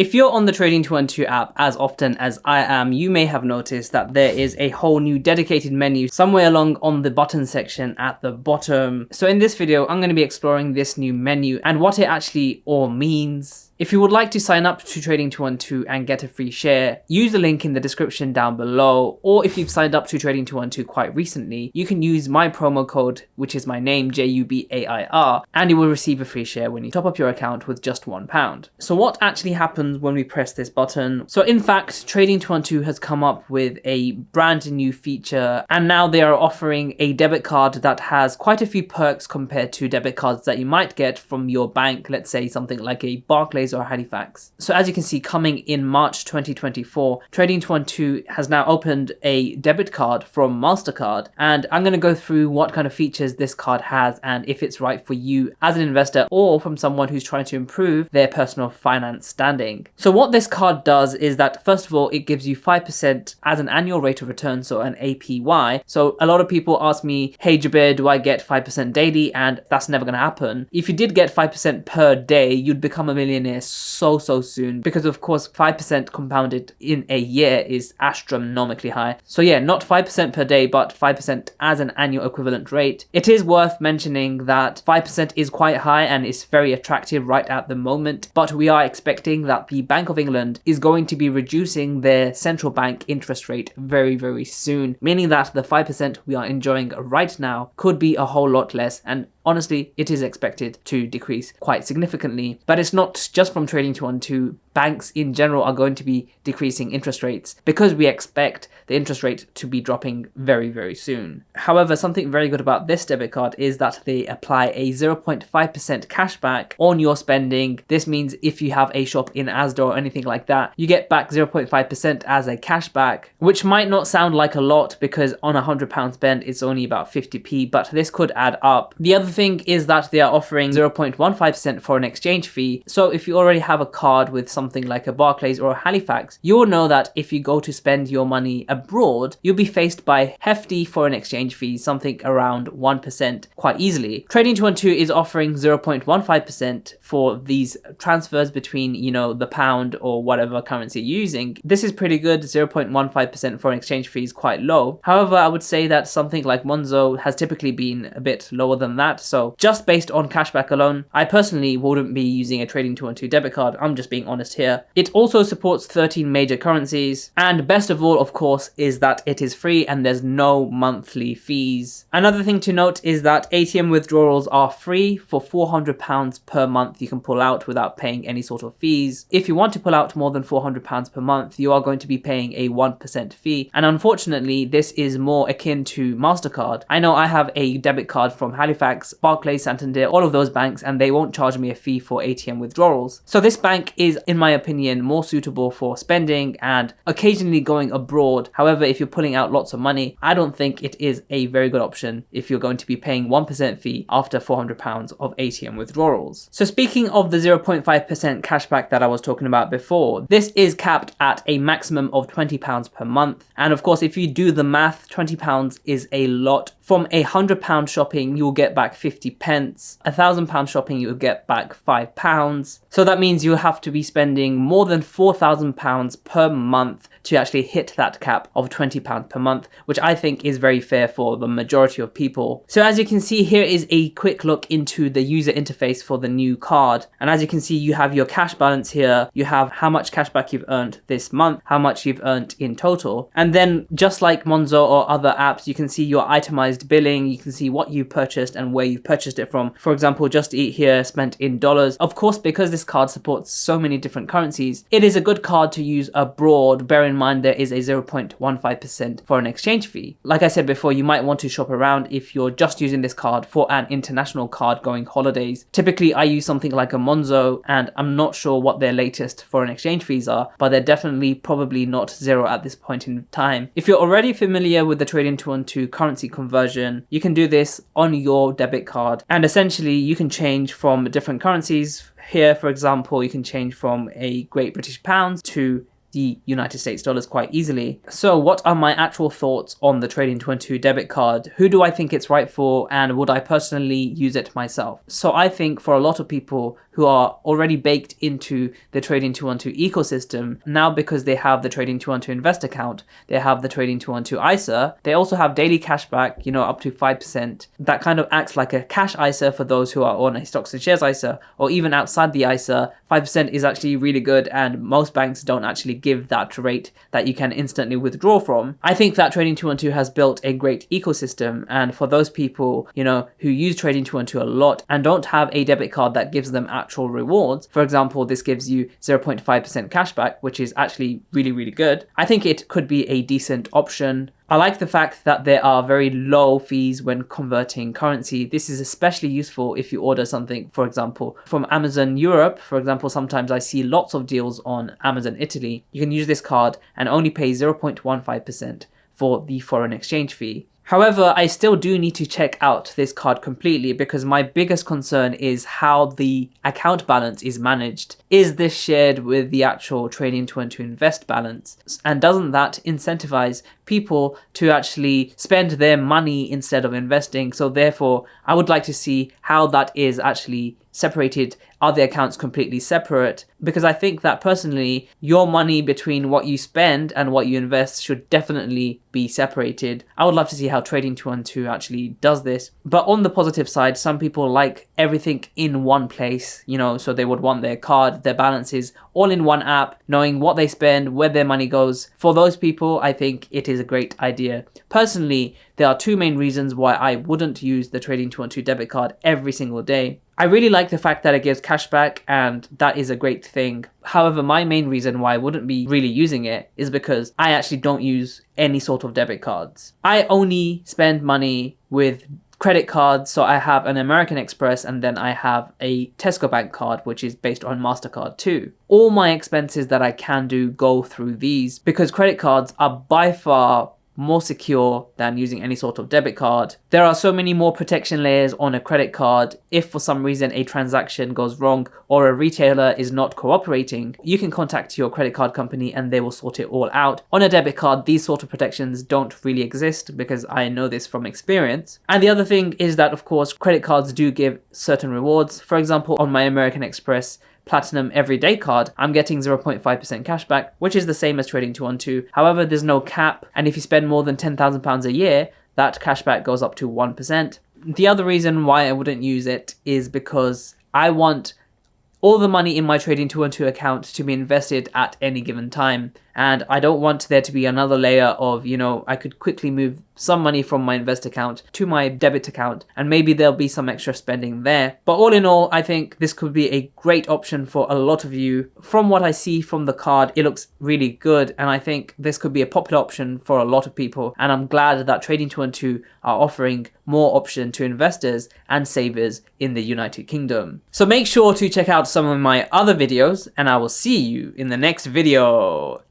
If you're on the Trading212 app as often as I am, you may have noticed that there is a whole new dedicated menu somewhere along on the button section at the bottom. So in this video, I'm going to be exploring this new menu and what it actually all means. If you would like to sign up to Trading212 and get a free share, use the link in the description down below, or if you've signed up to Trading212 quite recently, you can use my promo code, which is my name, JUBAIR, and you will receive a free share when you top up your account with just £1. So what actually happens when we press this button? So in fact, Trading212 has come up with a brand new feature, and now they are offering a debit card that has quite a few perks compared to debit cards that you might get from your bank, let's say something like a Barclays or Halifax. So as you can see, coming in March 2024, Trading212 has now opened a debit card from MasterCard, and I'm going to go through what kind of features this card has and if it's right for you as an investor or from someone who's trying to improve their personal finance standing. So what this card does is that, first of all, it gives you 5% as an annual rate of return, so an APY. So a lot of people ask me, hey Jubair, do I get 5% daily? And that's never going to happen. If you did get 5% per day, you'd become a millionaire so soon, because of course 5% compounded in a year is astronomically high. So yeah, not 5% per day, but 5% as an annual equivalent rate. It is worth mentioning that 5% is quite high and it's very attractive right at the moment, but we are expecting that the Bank of England is going to be reducing their central bank interest rate very soon, meaning that the 5% we are enjoying right now could be a whole lot less, and honestly, it is expected to decrease quite significantly. But it's not just from Trading212. Banks in general are going to be decreasing interest rates because we expect the interest rate to be dropping very soon. However, something very good about this debit card is that they apply a 0.5% cashback on your spending. This means if you have a shop in Asda or anything like that, you get back 0.5% as a cashback, which might not sound like a lot because on a £100 spend, it's only about 50p, but this could add up. The other thing is that they are offering 0.15% foreign exchange fee. So if you already have a card with something like a Barclays or a Halifax, you will know that if you go to spend your money abroad, you'll be faced by hefty foreign exchange fees, something around 1% quite easily. Trading212 is offering 0.15% for these transfers between, you know, the pound or whatever currency you're using. This is pretty good. 0.15% foreign exchange fee is quite low. However, I would say that something like Monzo has typically been a bit lower than that. So just based on cashback alone, I personally wouldn't be using a Trading212 debit card. I'm just being honest here. It also supports 13 major currencies, and best of all, of course, is that it is free and there's no monthly fees. Another thing to note is that ATM withdrawals are free for £400 per month. You can pull out without paying any sort of fees. If you want to pull out more than £400 per month, you are going to be paying a 1% fee, and unfortunately this is more akin to MasterCard. I know I have a debit card from Halifax, Barclays, Santander, all of those banks, and they won't charge me a fee for ATM withdrawals. So this bank is, in my opinion, more suitable for spending and occasionally going abroad. However, if you're pulling out lots of money, I don't think it is a very good option if you're going to be paying 1% fee after £400 of ATM withdrawals. So speaking of the 0.5% cashback that I was talking about before, this is capped at a maximum of £20 per month. And of course, if you do the math, £20 is a lot. From a £100 shopping, you'll get back 50 pence. £1,000 shopping, you'll get back £5. So that means you'll have to be spending more than £4,000 per month to actually hit that cap of £20 per month, which I think is very fair for the majority of people. So as you can see, here is a quick look into the user interface for the new card. And as you can see, you have your cash balance here. You have how much cashback you've earned this month, how much you've earned in total. And then just like Monzo or other apps, you can see your itemized billing. You can see what you purchased and where you've purchased it from. For example, Just Eat here spent in dollars. Of course, because this card supports so many different currencies, it is a good card to use abroad. Bear in mind there is a 0.15% foreign exchange fee. Like I said before, you might want to shop around if you're just using this card for an international card going holidays. Typically, I use something like a Monzo, and I'm not sure what their latest foreign exchange fees are, but they're definitely probably not zero at this point in time. If you're already familiar with the Trading212 currency conversion, you can do this on your debit card, and essentially you can change from different currencies. Here, for example, you can change from a Great British Pounds to the United States dollars quite easily. So what are my actual thoughts on the Trading212 debit card? Who do I think it's right for, and would I personally use it myself? So I think for a lot of people, who are already baked into the Trading 212 ecosystem. Now, because they have the Trading 212 Invest account, they have the Trading 212 ISA, they also have daily cashback, up to 5%. That kind of acts like a cash ISA for those who are on a stocks and shares ISA, or even outside the ISA. 5% is actually really good, and most banks don't actually give that rate that you can instantly withdraw from. I think that Trading 212 has built a great ecosystem, and for those people, who use Trading 212 a lot and don't have a debit card that gives them actual rewards, for example, this gives you 0.5% cashback, which is actually really, really good. I think it could be a decent option. I like the fact that there are very low fees when converting currency. This is especially useful if you order something, for example, from Amazon Europe. For example, sometimes I see lots of deals on Amazon Italy. You can use this card and only pay 0.15% for the foreign exchange fee. However, I still do need to check out this card completely, because my biggest concern is how the account balance is managed. Is this shared with the actual Trading 212 Invest balance? And doesn't that incentivize people to actually spend their money instead of investing? So therefore, I would like to see how that is actually separated. Are the accounts completely separate? Because I think that personally, your money between what you spend and what you invest should definitely be separated. I would love to see how Trading 212 actually does this. But on the positive side, some people like everything in one place, so they would want their card, their balances all in one app, knowing what they spend, where their money goes. For those people, I think it is a great idea. Personally, there are two main reasons why I wouldn't use the Trading 212 debit card every single day. I really like the fact that it gives cashback, and that is a great thing. However, my main reason why I wouldn't be really using it is because I actually don't use any sort of debit cards. I only spend money with credit cards, so I have an American Express, and then I have a Tesco Bank card, which is based on MasterCard too. All my expenses that I can do go through these, because credit cards are by far more secure than using any sort of debit card. There are so many more protection layers on a credit card. If for some reason a transaction goes wrong or a retailer is not cooperating, you can contact your credit card company and they will sort it all out. On a debit card, these sort of protections don't really exist, because I know this from experience. And the other thing is that, of course, credit cards do give certain rewards. For example, on my American Express Platinum Everyday card, I'm getting 0.5% cashback, which is the same as Trading 212. However, there's no cap, and if you spend more than £10,000 a year, that cashback goes up to 1%. The other reason why I wouldn't use it is because I want all the money in my Trading 212 account to be invested at any given time. And I don't want there to be another layer of, I could quickly move some money from my invest account to my debit account, and maybe there'll be some extra spending there. But all in all, I think this could be a great option for a lot of you. From what I see from the card, it looks really good, and I think this could be a popular option for a lot of people. And I'm glad that Trading 212 are offering more option to investors and savers in the United Kingdom. So make sure to check out some of my other videos, and I will see you in the next video.